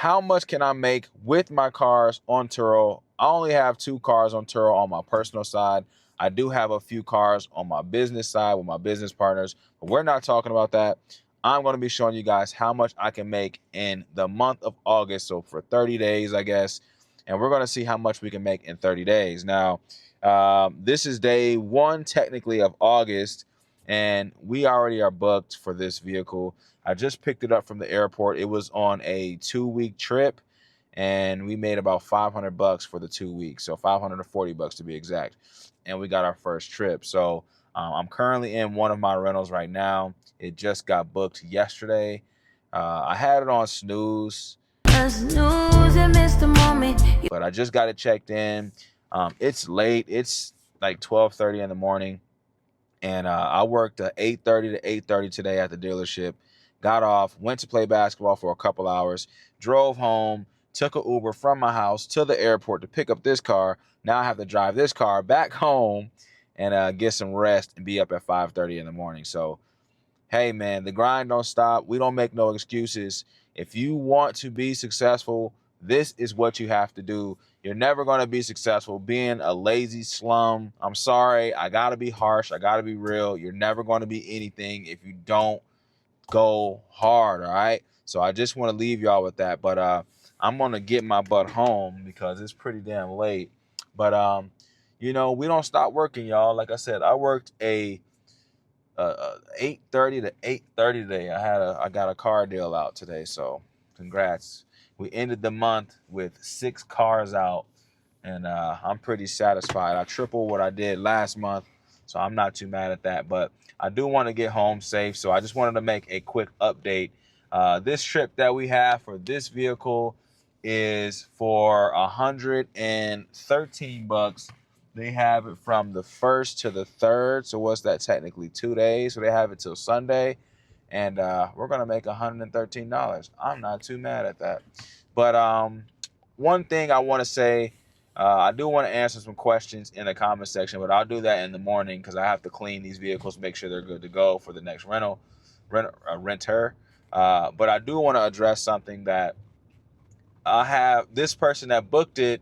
how much can I make with my cars on Turo? I only have 2 cars on Turo on my personal side. I do have a few cars on my business side with my business partners, but we're not talking about that. I'm going to be showing you guys how much I can make in the month of August. So for 30 days, I guess, and we're going to see how much we can make in 30 days. Now, this is day 1 technically of August, and we already are booked for this vehicle. I just picked it up from the airport. It was on a 2-week trip, and we made about $500 for the 2 weeks. So $540 to be exact. And we got our first trip. So I'm currently in one of my rentals right now. It just got booked yesterday. I had it on snooze, but I just got it checked in. It's late. It's like 12:30 in the morning. And I worked 8:30 to 8:30 today at the dealership. Got off, went to play basketball for a couple hours, drove home, took an Uber from my house to the airport to pick up this car. Now I have to drive this car back home and get some rest and be up at 5:30 in the morning. So, hey, man, the grind don't stop. We don't make no excuses. If you want to be successful, this is what you have to do. You're never going to be successful being a lazy slum. I'm sorry. I got to be harsh. I got to be real. You're never going to be anything if you don't go hard, all right? So I just want to leave y'all with that. But I'm going to get my butt home because it's pretty damn late. But, you know, we don't stop working, y'all. Like I said, I worked a 8:30 to 8:30 today. I got a car deal out today, so congrats. We ended the month with 6 cars out, and I'm pretty satisfied. I tripled what I did last month, so I'm not too mad at that. But I do want to get home safe, so I just wanted to make a quick update. This trip that we have for this vehicle is for $113. They have it from the 1st to the 3rd. So what's that, technically 2 days? So they have it till Sunday. And we're going to make $113. I'm not too mad at that. But one thing I want to say, I do want to answer some questions in the comment section, but I'll do that in the morning because I have to clean these vehicles, make sure they're good to go for the next renter. But I do want to address something that I have. This person that booked it,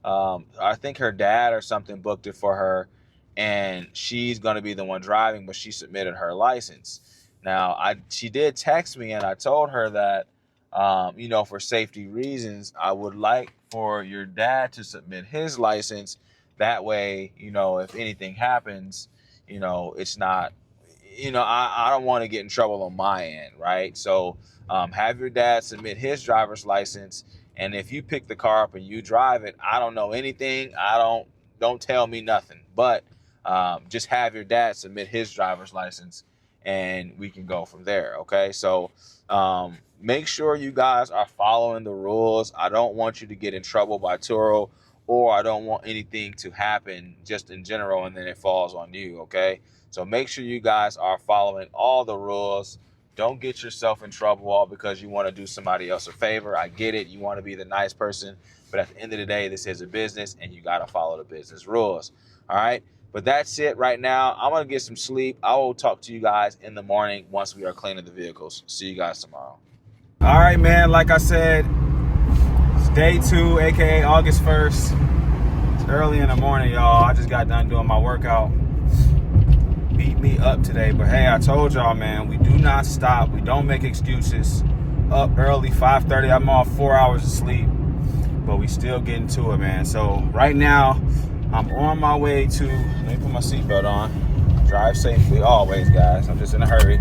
I think her dad or something booked it for her, and she's going to be the one driving, but she submitted her license. Now, she did text me, and I told her that, you know, for safety reasons, I would like for your dad to submit his license. That way, you know, if anything happens, you know, it's not, you know, I don't want to get in trouble on my end, right? So have your dad submit his driver's license. And if you pick the car up and you drive it, I don't know anything. Don't tell me nothing. But just have your dad submit his driver's license, and we can go from there, okay? So make sure you guys are following the rules. I don't want you to get in trouble by Turo, or I don't want anything to happen just in general and then it falls on you, okay? So make sure you guys are following all the rules. Don't get yourself in trouble all because you want to do somebody else a favor. I get it. You want to be the nice person. But at the end of the day, this is a business, and you got to follow the business rules. All right? But that's it right now. I'm going to get some sleep. I will talk to you guys in the morning once we are cleaning the vehicles. See you guys tomorrow. All right, man. Like I said, it's day 2, a.k.a. August 1st. It's early in the morning, y'all. I just got done doing my workout. Beat me up today, but hey, I told y'all, man, we do not stop. We don't make excuses. Up early, 5:30. I'm off 4 hours of sleep, but we still getting to it, man. So right now, I'm on my way to, let me put my seatbelt on. Drive safely always, guys. I'm just in a hurry.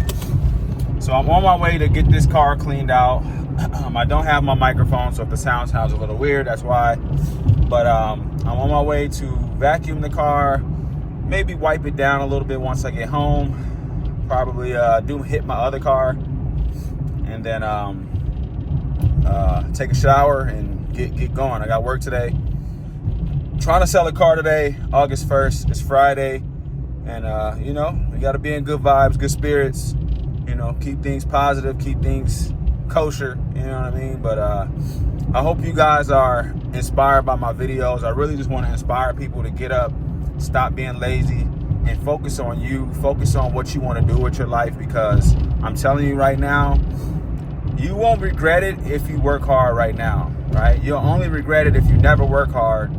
So I'm on my way to get this car cleaned out. I don't have my microphone, so if the sound sounds a little weird, that's why. But I'm on my way to vacuum the car, maybe wipe it down a little bit once I get home. Probably hit my other car, and then take a shower and get going. I got work today. Trying to sell a car today, August 1st. It's Friday, and you know, we got to be in good vibes, good spirits. You know, keep things positive, keep things kosher. You know what I mean? But I hope you guys are inspired by my videos. I really just want to inspire people to get up, stop being lazy, and focus on you. Focus on what you want to do with your life, because I'm telling you right now, you won't regret it if you work hard right now, right? You'll only regret it if you never work hard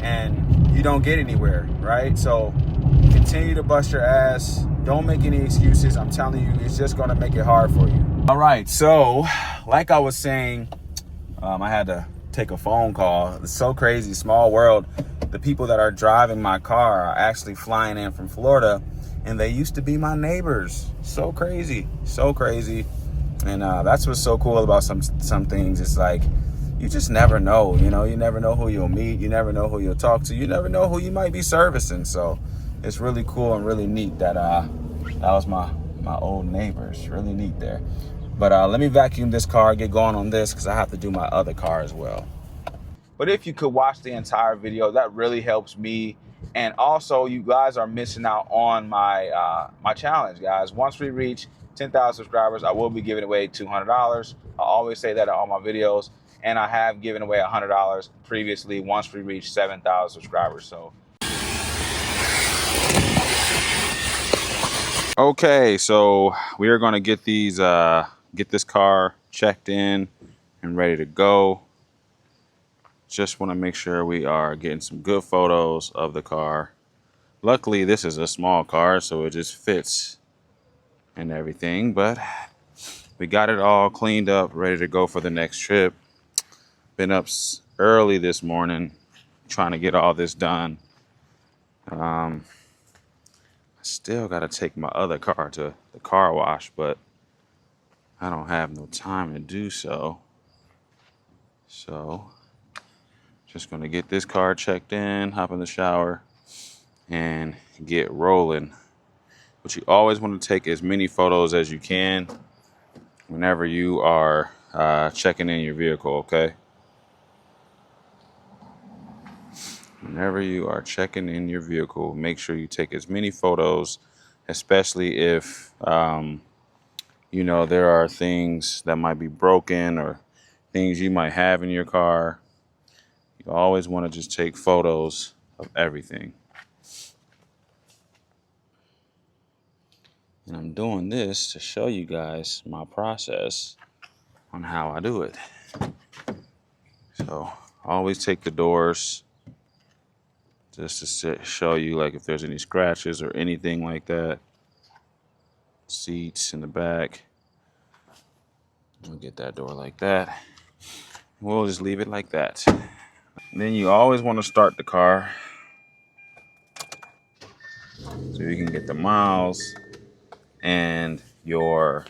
and you don't get anywhere, right? So continue to bust your ass. Don't make any excuses. I'm telling you, it's just gonna make it hard for you. All right, so like I was saying, I had to take a phone call. It's so crazy, small world. The people that are driving my car are actually flying in from Florida, and they used to be my neighbors. So crazy, so crazy. And that's what's so cool about some things. It's like, you just never know, you know, you never know who you'll meet. You never know who you'll talk to. You never know who you might be servicing. So it's really cool and really neat that that was my old neighbors. Really neat there. But let me vacuum this car, get going on this, because I have to do my other car as well. But if you could watch the entire video, that really helps me. And also, you guys are missing out on my my challenge, guys. Once we reach 10,000 subscribers, I will be giving away $200. I always say that in all my videos. And I have given away $100 previously once we reach 7,000 subscribers. So, okay, so we are going to get these get this car checked in and ready to go. Just want to make sure we are getting some good photos of the car. Luckily, this is a small car, so it just fits and everything, but we got it all cleaned up, ready to go for the next trip. Been up early this morning trying to get all this done. I still got to take my other car to the car wash, but I don't have no time to do so. So just going to get this car checked in, hop in the shower, and get rolling. But you always want to take as many photos as you can whenever you are checking in your vehicle, okay? Whenever you are checking in your vehicle, make sure you take as many photos, especially if, you know, there are things that might be broken or things you might have in your car. You always want to just take photos of everything. And I'm doing this to show you guys my process on how I do it. So always take the doors just to show you, like, if there's any scratches or anything like that. Seats in the back. We'll get that door like that. We'll just leave it like that. Then you always want to start the car so you can get the miles and your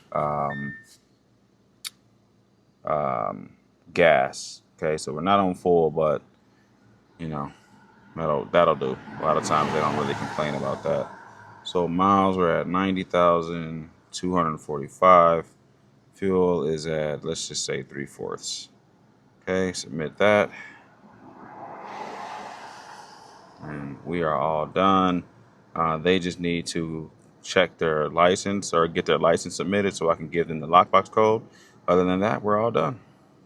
gas. Okay, so we're not on full, but you know, that'll do. A lot of times they don't really complain about that. So miles, we're at 90,245. Fuel is at, let's just say, 3/4. Okay, submit that. And we are all done. They just need to check their license or get their license submitted so I can give them the lockbox code. Other than that, we're all done.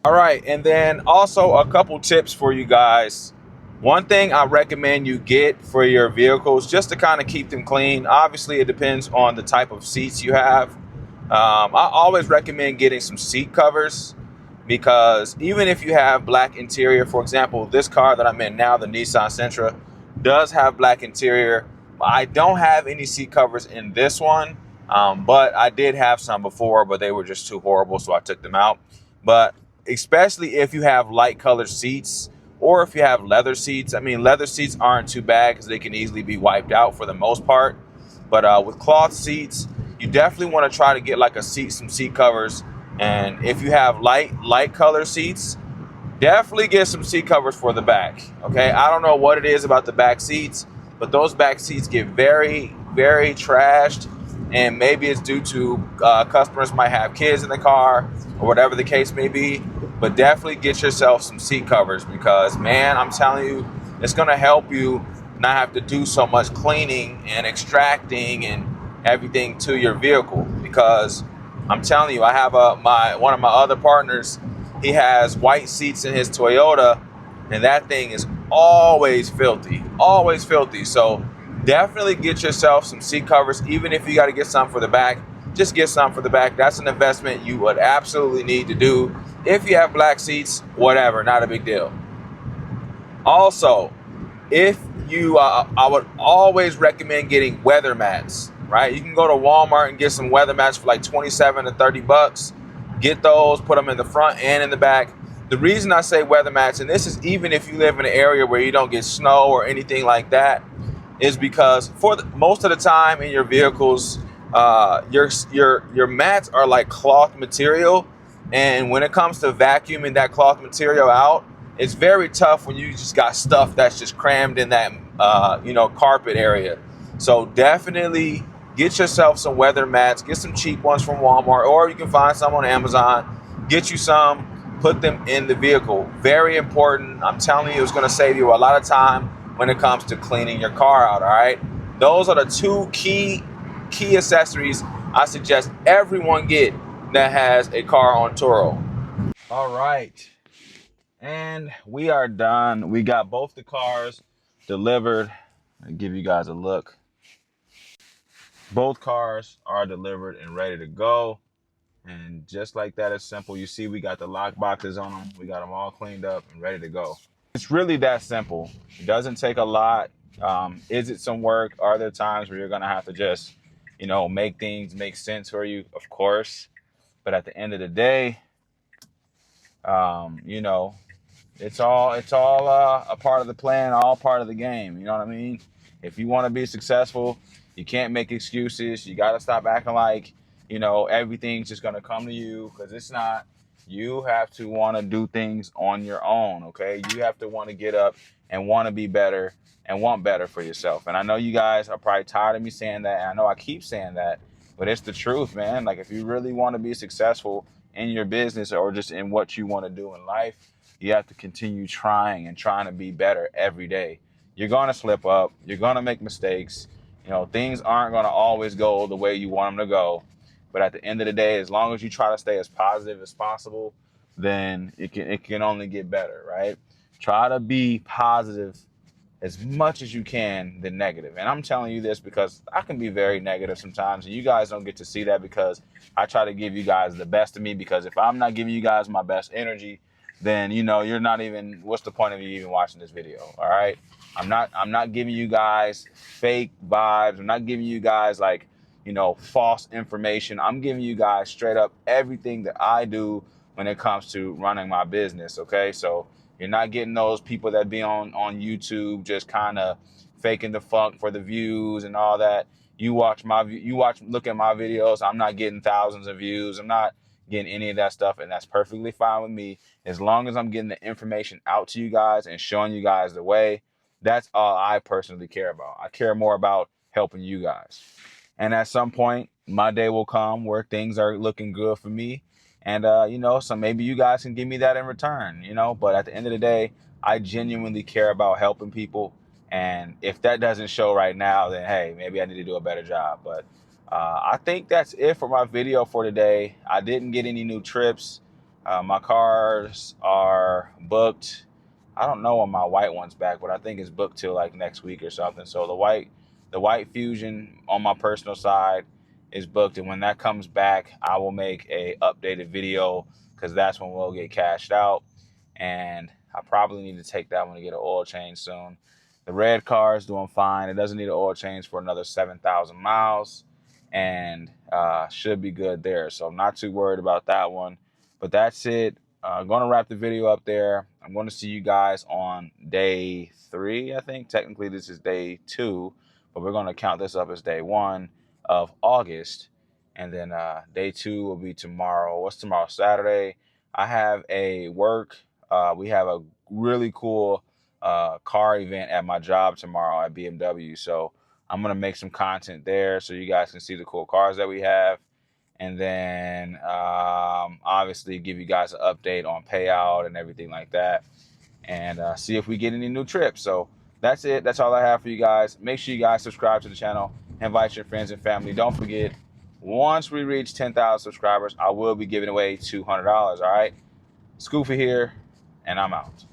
All right, and then also a couple tips for you guys. One thing I recommend you get for your vehicles, just to kind of keep them clean. Obviously, it depends on the type of seats you have. I always recommend getting some seat covers, because even if you have black interior, for example, this car that I'm in now, the Nissan Sentra, does have black interior. I don't have any seat covers in this one, but I did have some before, but they were just too horrible, so I took them out. But especially if you have light colored seats, or if you have leather seats. I mean, leather seats aren't too bad because they can easily be wiped out for the most part. But with cloth seats, you definitely want to try to get like some seat covers. And if you have light color seats, definitely get some seat covers for the back. Okay, I don't know what it is about the back seats, but those back seats get very, very trashed. And maybe it's due to customers might have kids in the car or whatever the case may be. But definitely get yourself some seat covers, because, man, I'm telling you, it's going to help you not have to do so much cleaning and extracting and everything to your vehicle. Because I'm telling you, I have one of my other partners, he has white seats in his Toyota, and that thing is always filthy, always filthy. So definitely get yourself some seat covers, even if you got to get some for the back. just get some for the back. That's an investment you would absolutely need to do. If you have black seats, whatever, not a big deal. Also, if you, I would always recommend getting weather mats, right? You can go to Walmart and get some weather mats for like 27 to 30 bucks. Get those, put them in the front and in the back. The reason I say weather mats, and this is even if you live in an area where you don't get snow or anything like that, is because for most of the time in your vehicles, your mats are like cloth material, and when it comes to vacuuming that cloth material out, it's very tough when you just got stuff that's just crammed in that carpet area. So definitely get yourself some weather mats. Get some cheap ones from Walmart, or you can find some on Amazon. Get you some, put them in the vehicle. Very important. I'm telling you, it's going to save you a lot of time when it comes to cleaning your car out. All right, those are the two key accessories I suggest everyone get that has a car on Turo. All right, and we are done. We got both the cars delivered. I'll give you guys a look. Both cars are delivered and ready to go. And just like that, it's simple. You see, we got the lock boxes on them. We got them all cleaned up and ready to go. It's really that simple. It doesn't take a lot. Is it some work? Are there times where you're going to have to just, make things make sense for you? Of course. But at the end of the day, it's all a part of the plan, all part of the game. You know what I mean? If you want to be successful, you can't make excuses. You got to stop acting like, everything's just going to come to you, because it's not. You have to want to do things on your own, okay? You have to want to get up and want to be better and want better for yourself. And I know you guys are probably tired of me saying that, and I know I keep saying that, but it's the truth, man. Like, if you really want to be successful in your business or just in what you want to do in life, you have to continue trying to be better every day. You're going to slip up. You're going to make mistakes. Things aren't going to always go the way you want them to go. But at the end of the day, as long as you try to stay as positive as possible, then it can only get better, right? Try to be positive as much as you can than negative. And I'm telling you this because I can be very negative sometimes, and you guys don't get to see that because I try to give you guys the best of me, because if I'm not giving you guys my best energy, then you're not even, what's the point of you even watching this video? All right, I'm not giving you guys fake vibes. I'm not giving you guys like false information. I'm giving you guys straight up everything that I do when it comes to running my business. Okay, so you're not getting those people that be on YouTube just kind of faking the funk for the views and all that. Look at my videos. I'm not getting thousands of views. I'm not getting any of that stuff, and that's perfectly fine with me. As long as I'm getting the information out to you guys and showing you guys the way, that's all I personally care about. I care more about helping you guys. And at some point, my day will come where things are looking good for me. And, so maybe you guys can give me that in return, But at the end of the day, I genuinely care about helping people. And if that doesn't show right now, then, hey, maybe I need to do a better job. But I think that's it for my video for today. I didn't get any new trips. My cars are booked. I don't know when my white one's back, but I think it's booked till like next week or something. So the white Fusion on my personal side is booked, and when that comes back, I will make a updated video, because that's when we'll get cashed out. And I probably need to take that one to get an oil change soon. The red car is doing fine. It doesn't need an oil change for another 7,000 miles, and should be good there. So I'm not too worried about that one. But that's it. I'm going to wrap the video up there. I'm going to see you guys on day 3, I think. Technically, this is day 2, but we're going to count this up as day 1 of August. And then day 2 will be tomorrow. What's tomorrow? Saturday. I have a work. We have a really cool car event at my job tomorrow at BMW. So I'm going to make some content there so you guys can see the cool cars that we have. And then obviously give you guys an update on payout and everything like that, and see if we get any new trips. So that's it. That's all I have for you guys. Make sure you guys subscribe to the channel. Invite your friends and family. Don't forget, once we reach 10,000 subscribers, I will be giving away $200. All right. Scoofy here, and I'm out.